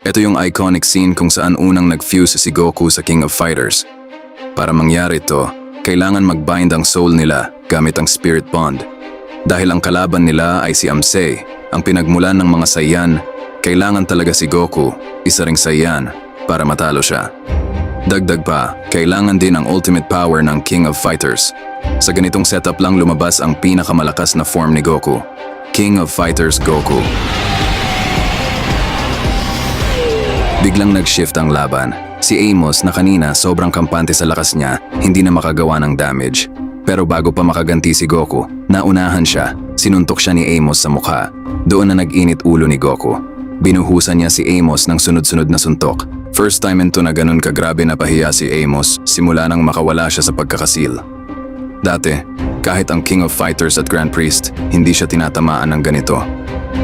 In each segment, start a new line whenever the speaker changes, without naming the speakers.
Ito yung iconic scene kung saan unang nag-fuse si Goku sa King of Fighters. Para mangyari ito, kailangan mag-bind ang soul nila gamit ang spirit bond. Dahil ang kalaban nila ay si Amsei, ang pinagmulan ng mga Saiyan, kailangan talaga si Goku, isa ring Saiyan, para matalo siya. Dagdag pa, kailangan din ang ultimate power ng King of Fighters. Sa ganitong setup lang lumabas ang pinakamalakas na form ni Goku, King of Fighters Goku. Biglang nag-shift ang laban. Si Amos na kanina sobrang kampante sa lakas niya, hindi na makagawa ng damage. Pero bago pa makaganti si Goku, naunahan siya, sinuntok siya ni Amos sa mukha. Doon na nag-init ulo ni Goku. Binuhusan niya si Amos ng sunod-sunod na suntok. First time ito na ganun kagrabe na pahiya si Amos simula nang makawala siya sa pagkakasil. Dati, kahit ang King of Fighters at Grand Priest, hindi siya tinatamaan ng ganito.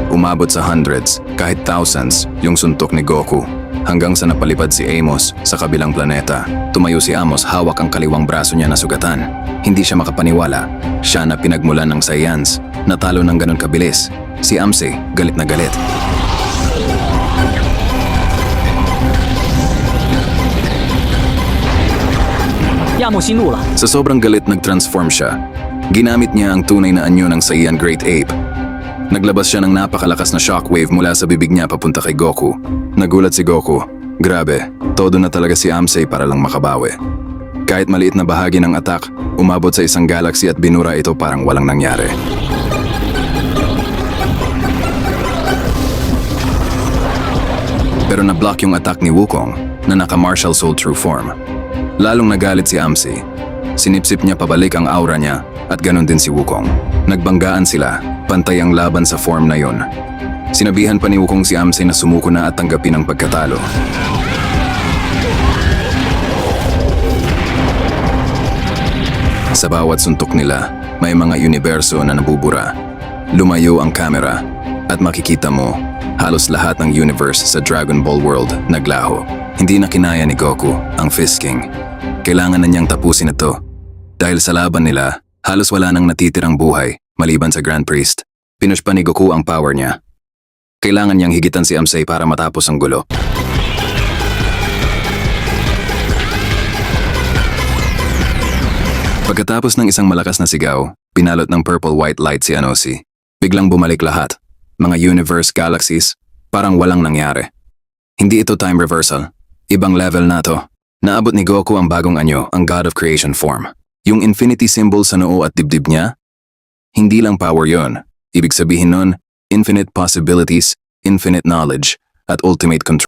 Umabot sa hundreds, kahit thousands, yung suntok ni Goku. Hanggang sa napalipad si Amos sa kabilang planeta. Tumayo si Amos, hawak ang kaliwang braso niya na sugatan. Hindi siya makapaniwala. Siya na pinagmulan ng Saiyans. Natalo ng ganun kabilis. Si Amsei, galit na galit. Sa sobrang galit nag-transform siya. Ginamit niya ang tunay na anyo ng Saiyan Great Ape. Naglabas siya ng napakalakas na shockwave mula sa bibig niya papunta kay Goku. Nagulat si Goku. Grabe, todo na talaga si Amsei para lang makabawi. Kahit maliit na bahagi ng attack, umabot sa isang galaxy at binura ito parang walang nangyari. Pero na-block yung attack ni Wukong na naka-martial soul true form. Lalong nagalit si Amsei. Sinipsip niya pabalik ang aura niya at ganon din si Wukong. Nagbanggaan sila, pantay ang laban sa form na yon. Sinabihan pa ni Wukong si Amsei na sumuko na at tanggapin ang pagkatalo. Sa bawat suntok nila, may mga universo na nabubura. Lumayo ang kamera at makikita mo halos lahat ng universe sa Dragon Ball World naglaho. Hindi na kinaya ni Goku ang Fist King. Kailangan na niyang tapusin ito. Dahil sa laban nila, halos wala nang natitirang buhay maliban sa Grand Priest. Pinush pa ni Goku ang power niya. Kailangan niyang higitan si Amsei para matapos ang gulo. Pagkatapos ng isang malakas na sigaw, pinalot ng purple-white light si Anosi. Biglang bumalik lahat. Mga universe galaxies, parang walang nangyari. Hindi ito time reversal. Ibang level na to. Naabot ni Goku ang bagong anyo, ang God of Creation form. Yung infinity symbol sa noo at dibdib niya, hindi lang power yon. Ibig sabihin nun, infinite possibilities, infinite knowledge, at ultimate control.